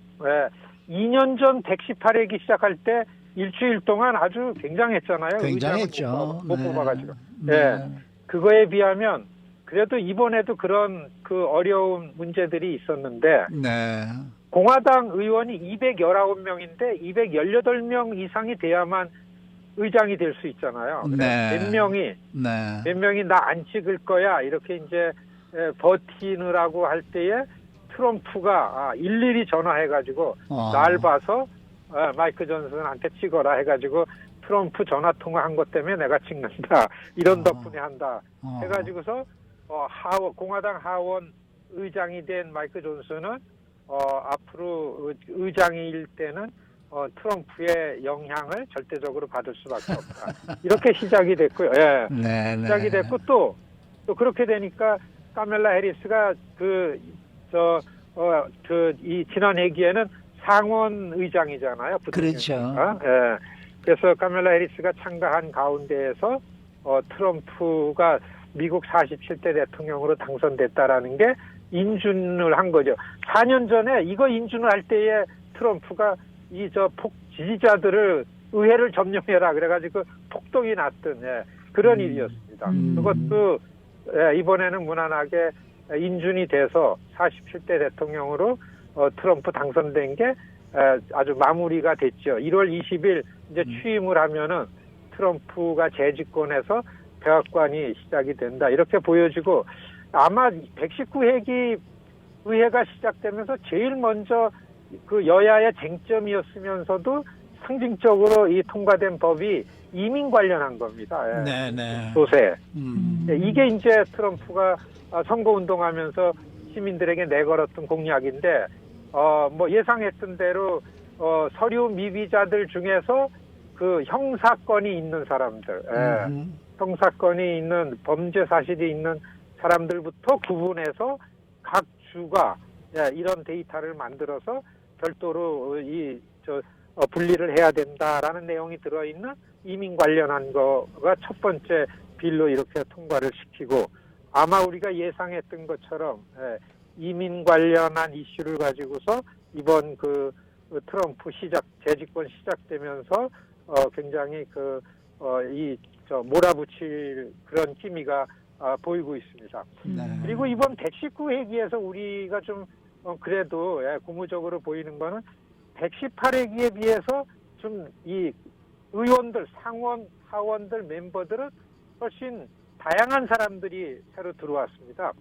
F: 2년 전 118회기 시작할 때 일주일 동안 아주 굉장했잖아요.
A: 굉장했죠.
F: 못
A: 네.
F: 뽑아가지고.
A: 네.
F: 그거에 비하면 그래도 이번에도 그런 그 어려운 문제들이 있었는데
A: 네.
F: 공화당 의원이 219명인데 218명 이상이 돼야만 의장이 될 수 있잖아요.
A: 네.
F: 몇 명이 나 안 찍을 거야 이렇게 이제 버티느라고 할 때에 트럼프가 일일이 전화해가지고 날 봐서 마이크 존슨한테 찍어라 해가지고 트럼프 전화 통화한 것 때문에 내가 찍는다 이런 덕분에 한다 해가지고서 공화당 하원 의장이 된 마이크 존슨은 앞으로 의장일 때는 트럼프의 영향을 절대적으로 받을 수밖에 없다. 이렇게 시작이 됐고요. 예.
A: 네, 네.
F: 시작이 됐고 또 그렇게 되니까 카멜라 해리스가 이 지난 회기에는 상원 의장이잖아요.
A: 그렇죠.
F: 예. 그래서 카멜라 해리스가 참가한 가운데에서 트럼프가 미국 47대 대통령으로 당선됐다라는 게 인준을 한 거죠. 4년 전에 이거 인준을 할 때에 트럼프가 지지자들을 의회를 점령해라 그래가지고 폭동이 났던 그런 일이었습니다. 그것도 이번에는 무난하게 인준이 돼서 47대 대통령으로 트럼프 당선된 게 아주 마무리가 됐죠. 1월 20일 이제 취임을 하면은 트럼프가 재집권해서 백악관이 시작이 된다. 이렇게 보여지고 아마 119회기 의회가 시작되면서 제일 먼저 그 여야의 쟁점이었으면서도 상징적으로 이 통과된 법이 이민 관련한 겁니다.
A: 네, 네.
F: 조세. 이게 이제 트럼프가 선거운동하면서 시민들에게 내걸었던 공약인데 뭐 예상했던 대로 서류 미비자들 중에서 그 형사권이 있는 사람들, 형사권이 있는 범죄 사실이 있는 사람들부터 구분해서 각 주가 이런 데이터를 만들어서 별도로 분리를 해야 된다라는 내용이 들어있는 이민 관련한 거가 첫 번째 빌로 이렇게 통과를 시키고 아마 우리가 예상했던 것처럼 이민 관련한 이슈를 가지고서 이번 그 트럼프 재집권 시작되면서 굉장히 몰아붙일 그런 기미가 보이고 있습니다.
A: 네.
F: 그리고 이번 119회기에서 우리가 좀 그래도 고무적으로 보이는 거는 118회기에 비해서 좀 이 의원들, 상원, 하원들 멤버들은 훨씬 다양한 사람들이 새로 들어왔습니다.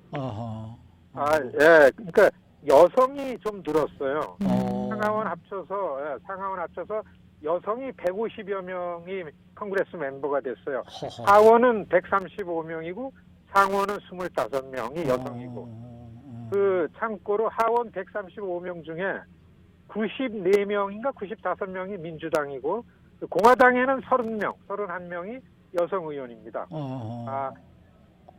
F: 그러니까 여성이 좀 늘었어요. 상하원 합쳐서 여성이 150여 명이 컨그레스 멤버가 됐어요. 하원은 135명이고 상원은 25명이 여성이고 참고로 하원 135명 중에 94명인가 95명이 민주당이고 공화당에는 31명이 여성 의원입니다.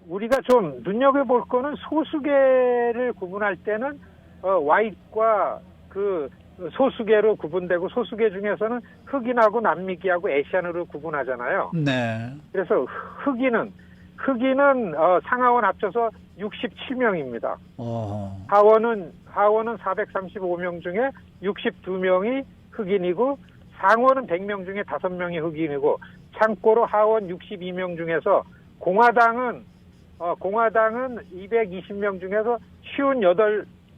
F: 우리가 좀 눈여겨볼 거는 소수계를 구분할 때는 화이트과 그 소수계로 구분되고 소수계 중에서는 흑인하고 남미계하고 애시안으로 구분하잖아요.
A: 네.
F: 그래서 흑인은 상하원 합쳐서 67명입니다. 하원은 435명 중에 62명이 흑인이고 상원은 100명 중에 5명이 흑인이고 참고로 하원 62명 중에서 공화당은 220명 중에서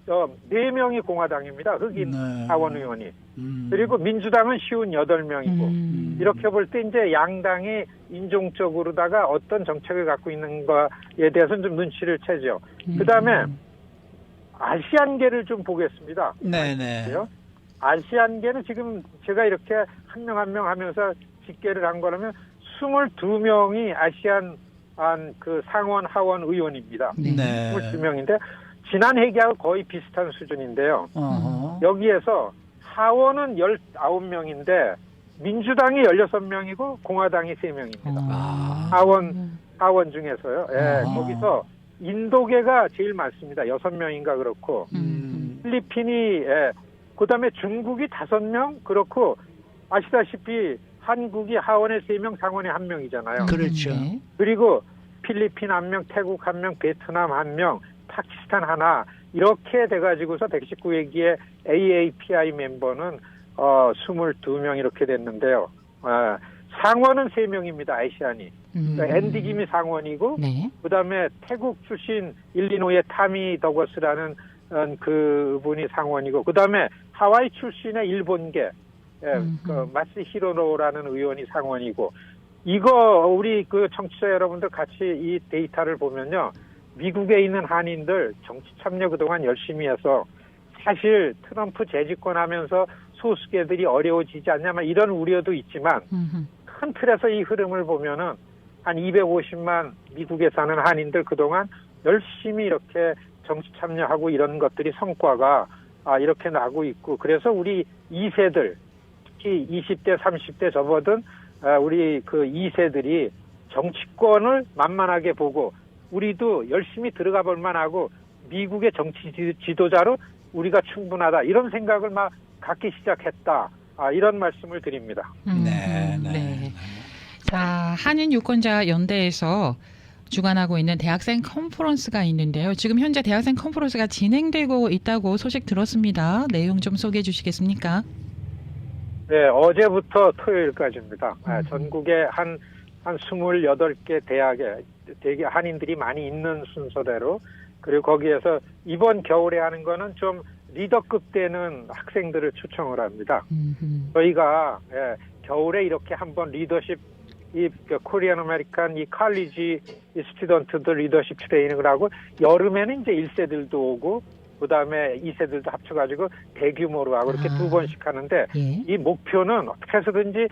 F: 4명이 공화당입니다. 흑인 하원 의원이. 그리고 민주당은 58명이고 이렇게 볼 때 이제 양당이 인종적으로다가 어떤 정책을 갖고 있는가에 대해서는 좀 눈치를 채죠. 그다음에 아시안계를 좀 보겠습니다.
A: 네네.
F: 아시안계는 지금 제가 이렇게 한 명 한 명 하면서 집계를 한 거라면 22명이 아시안 그 상원 하원 의원입니다.
A: 네.
F: 22명인데 지난 회기하고 거의 비슷한 수준인데요. 여기에서 하원은 19명인데 민주당이 16명이고 공화당이 3명입니다. 하원 중에서요. 예, 거기서 인도계가 제일 많습니다. 6명인가 그렇고 필리핀이 그다음에 중국이 5명 그렇고 아시다시피 한국이 하원에 3명 상원에 1명이잖아요.
A: 그렇죠.
F: 그리고 필리핀 1명, 태국 1명, 베트남 1명, 파키스탄 하나 이렇게 돼가지고서 119회기에 AAPI 멤버는 22명 이렇게 됐는데요. 상원은 3명입니다. 아시안이. 그러니까 앤디 김이 상원이고 그다음에 태국 출신 일리노이의 타미 더거스라는 그분이 상원이고 그다음에 하와이 출신의 일본계 그 마스 히로노라는 의원이 상원이고 이거 우리 그 청취자 여러분들 같이 이 데이터를 보면요. 미국에 있는 한인들 정치 참여 그동안 열심히 해서 사실 트럼프 재집권하면서 소수계들이 어려워지지 않냐면 이런 우려도 있지만 큰 틀에서 이 흐름을 보면은 한 250만 미국에 사는 한인들 그동안 열심히 이렇게 정치 참여하고 이런 것들이 성과가 이렇게 나고 있고 그래서 우리 2세들 특히 20대 30대 접어든 우리 그 2세들이 정치권을 만만하게 보고 우리도 열심히 들어가 볼 만하고 미국의 정치 지도자로 우리가 충분하다 이런 생각을 막 갖기 시작했다 이런 말씀을 드립니다.
C: 네. 자, 한인 유권자 연대에서 주관하고 있는 대학생 컨퍼런스가 있는데요. 지금 현재 대학생 컨퍼런스가 진행되고 있다고 소식 들었습니다. 내용 좀 소개해 주시겠습니까?
F: 네, 어제부터 토요일까지입니다. 전국에 한 28개 대학에 되게 한인들이 많이 있는 순서대로 그리고 거기에서 이번 겨울에 하는 거는 좀 리더급 되는 학생들을 초청을 합니다. 저희가 겨울에 이렇게 한번 리더십 이 코리안 아메리칸 이 칼리지 이 스튜던트들 리더십 트레이닝을 하고 여름에는 이제 1세들도 오고 그다음에 2세들도 합쳐가지고 대규모로 하고 이렇게 2번씩 하는데 이 목표는 어떻게 해서든지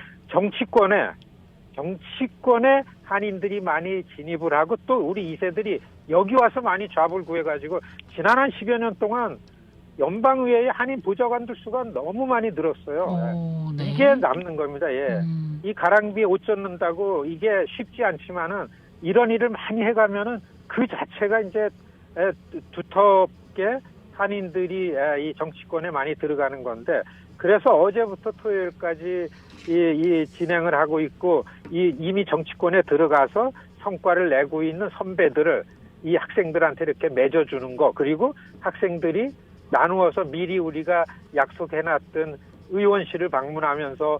F: 정치권에 한인들이 많이 진입을 하고 또 우리 2세들이 여기 와서 많이 잡을 구해가지고 지난 한 10여 년 동안 연방의회의 한인 보좌관들 수가 너무 많이 늘었어요. 이게 남는 겁니다. 이 가랑비에 옷 젖는다고 이게 쉽지 않지만은 이런 일을 많이 해가면은 그 자체가 이제 두텁게 한인들이 이 정치권에 많이 들어가는 건데 그래서 어제부터 토요일까지 이 진행을 하고 있고 이미 정치권에 들어가서 성과를 내고 있는 선배들을 이 학생들한테 이렇게 맺어주는 거 그리고 학생들이 나누어서 미리 우리가 약속해놨던 의원실을 방문하면서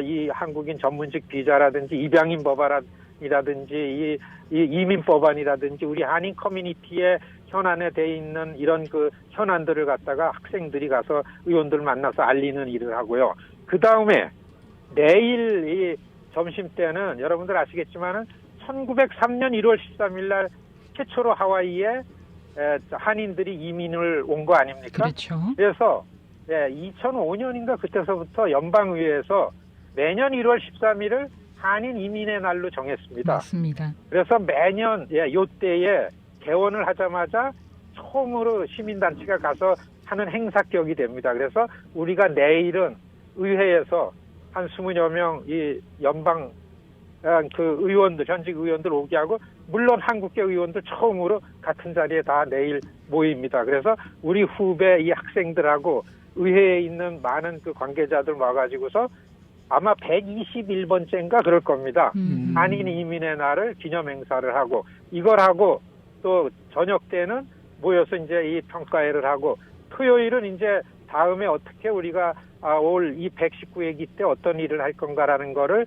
F: 이 한국인 전문직 비자라든지 입양인 법안이라든지 이 이민 법안이라든지 우리 한인 커뮤니티의 현안에 돼 있는 이런 그 현안들을 갖다가 학생들이 가서 의원들 만나서 알리는 일을 하고요. 그 다음에 내일 이 점심 때는 여러분들 아시겠지만은 1903년 1월 13일 날 최초로 하와이에 한인들이 이민을 온 거 아닙니까?
C: 그렇죠.
F: 그래서 2005년인가 그때서부터 연방의회에서 매년 1월 13일을 한인 이민의 날로 정했습니다.
C: 맞습니다.
F: 그래서 매년 요때에 개원을 하자마자 처음으로 시민단체가 가서 하는 행사격이 됩니다. 그래서 우리가 내일은 의회에서 한 20여 명 이 연방 그 의원들, 현직 의원들 오게 하고 물론 한국계 의원들 처음으로 같은 자리에 다 내일 모입니다. 그래서 우리 후배 이 학생들하고 의회에 있는 많은 그 관계자들 와가지고서 아마 121번째인가 그럴 겁니다. 한인 이민의 날을 기념 행사를 하고 이걸 하고 또 저녁 때는 모여서 이제 이 평가회를 하고 토요일은 이제 다음에 어떻게 우리가 올 이 119회기 때 어떤 일을 할 건가라는 거를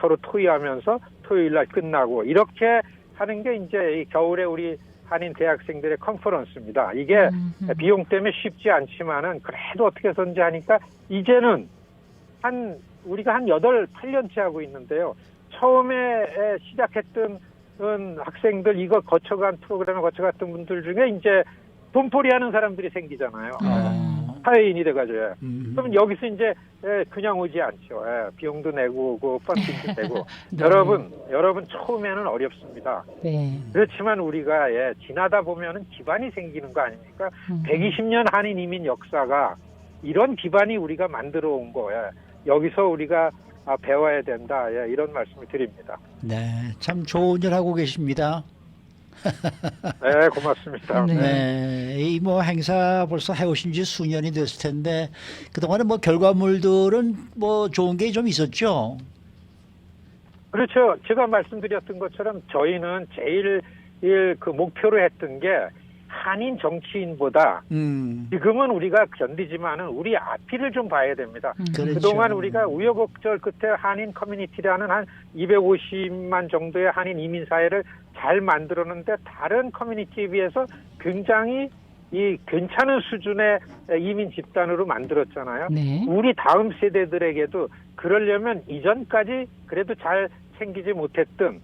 F: 서로 토의하면서 토요일 날 끝나고 이렇게 하는 게 이제 이 겨울에 우리 한인 대학생들의 컨퍼런스입니다. 이게 비용 때문에 쉽지 않지만은 그래도 어떻게 해서든지 하니까 이제는 우리가 한 8년째 하고 있는데요. 처음에 시작했던 학생들 이거 거쳐간 프로그램을 거쳐갔던 분들 중에 이제 돈벌이 하는 사람들이 생기잖아요. 사회인이 돼가지고. 그럼 여기서 이제 그냥 오지 않죠. 비용도 내고 오고 펀딩도 내고.
C: 네.
F: 여러분 처음에는 어렵습니다.
C: 네.
F: 그렇지만 우리가 지나다 보면은 기반이 생기는 거 아닙니까? 120년 한인 이민 역사가 이런 기반이 우리가 만들어 온 거예요. 여기서 우리가 배워야 된다. 이런 말씀을 드립니다.
A: 네, 참 좋은 일 하고 계십니다.
F: 네, 고맙습니다.
C: 네.
A: 네, 이 뭐 행사 벌써 해오신 지 수년이 됐을 텐데 그동안에 뭐 결과물들은 뭐 좋은 게 좀 있었죠.
F: 그렇죠. 제가 말씀드렸던 것처럼 저희는 제일 그 목표로 했던 게 한인 정치인보다 지금은 우리가 견디지만은 우리 앞뒤를 좀 봐야 됩니다.
A: 그렇죠.
F: 그동안 우리가 우여곡절 끝에 한인 커뮤니티라는 한 250만 정도의 한인 이민 사회를 잘 만들었는데 다른 커뮤니티에 비해서 굉장히 괜찮은 수준의 이민 집단으로 만들었잖아요.
C: 네.
F: 우리 다음 세대들에게도 그러려면 이전까지 그래도 잘 챙기지 못했던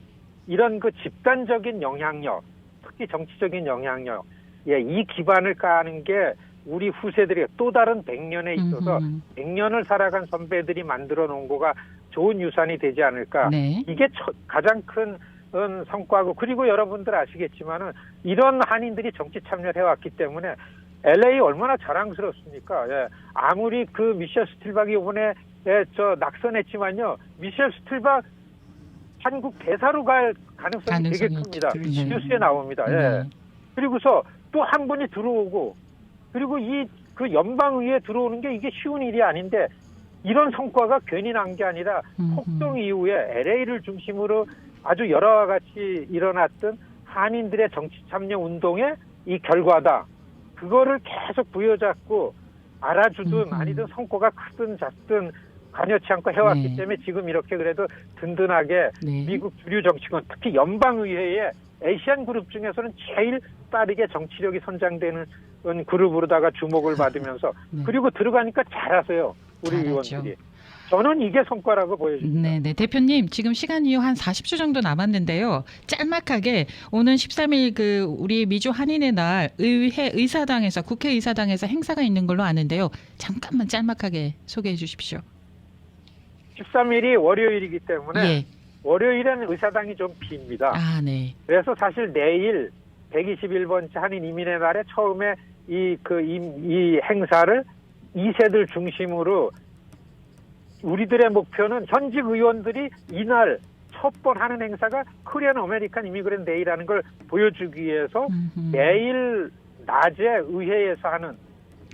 F: 이런 그 집단적인 영향력, 특히 정치적인 영향력, 이 기반을 까는 게 우리 후세들이 또 다른 100년에 있어서 100년을 살아간 선배들이 만들어 놓은 거가 좋은 유산이 되지 않을까.
C: 네.
F: 이게 가장 큰 성과고, 그리고 여러분들 아시겠지만은 이런 한인들이 정치 참여를 해왔기 때문에 LA 얼마나 자랑스럽습니까? 아무리 그 미셸 스틸박이 이번에 낙선했지만요, 미셸 스틸박 한국 대사로 갈 가능성이 되게 큽니다.
C: 그렇죠.
F: 뉴스에 나옵니다.
C: 네.
F: 그리고서 또 한 분이 들어오고, 그리고 그 연방의회에 들어오는 게 이게 쉬운 일이 아닌데 이런 성과가 괜히 난 게 아니라 폭동 이후에 LA를 중심으로 아주 여러와 같이 일어났던 한인들의 정치 참여 운동의 이 결과다. 그거를 계속 부여잡고 알아주든 아니든 성과가 크든 작든 관여치 않고 해왔기
C: 네.
F: 때문에 지금 이렇게 그래도 든든하게
C: 네.
F: 미국 주류 정치권, 특히 연방의회에 아시안 그룹 중에서는 제일 빠르게 정치력이 선장되는 그룹으로다가 주목을 받으면서
C: 네.
F: 그리고 들어가니까 잘하세요. 우리
C: 잘하죠.
F: 의원들이. 저는 이게 성과라고 보여집니다.
C: 네, 대표님 지금 시간이 한 40초 정도 남았는데요. 짤막하게 오는 13일 그 우리 미주 한인의 날 의사당에서 국회의사당에서 행사가 있는 걸로 아는데요. 잠깐만 짤막하게 소개해 주십시오.
F: 13일이 월요일이기 때문에
C: 예.
F: 월요일은 의사당이 좀 빕니다.
C: 아, 네.
F: 그래서 사실 내일 121번째 한인 이민의 날에 처음에 이 행사를 2세들 중심으로 우리들의 목표는 현직 의원들이 이날 첫 번 하는 행사가 코리안 아메리칸 이미그랜트 데이라는 걸 보여주기 위해서 내일 낮에 의회에서 하는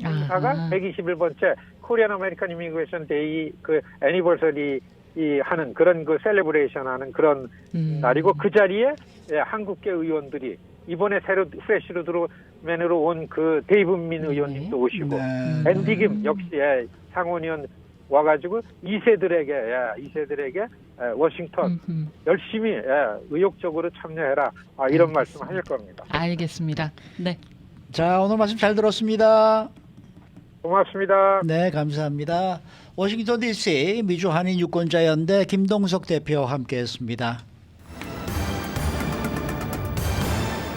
F: 행사가 121번째 코리안 아메리칸 이미그레이션 데이 그 애니버서리 하는 그런 그 셀레브레이션 하는 그런 날이고, 그 자리에 한국계 의원들이 이번에 새로 프레시로 들어오면으로 온 그 데이브민 의원님도 오시고 앤디 김 역시 상원의원 와가지고 2세들에게 워싱턴 열심히 의욕적으로 참여해라, 이런 말씀 하실 겁니다.
C: 알겠습니다. 네.
A: 자, 오늘 말씀 잘 들었습니다.
F: 고맙습니다.
A: 네, 감사합니다. 워싱턴 DC 미주 한인 유권자연대 김동석 대표와 함께했습니다.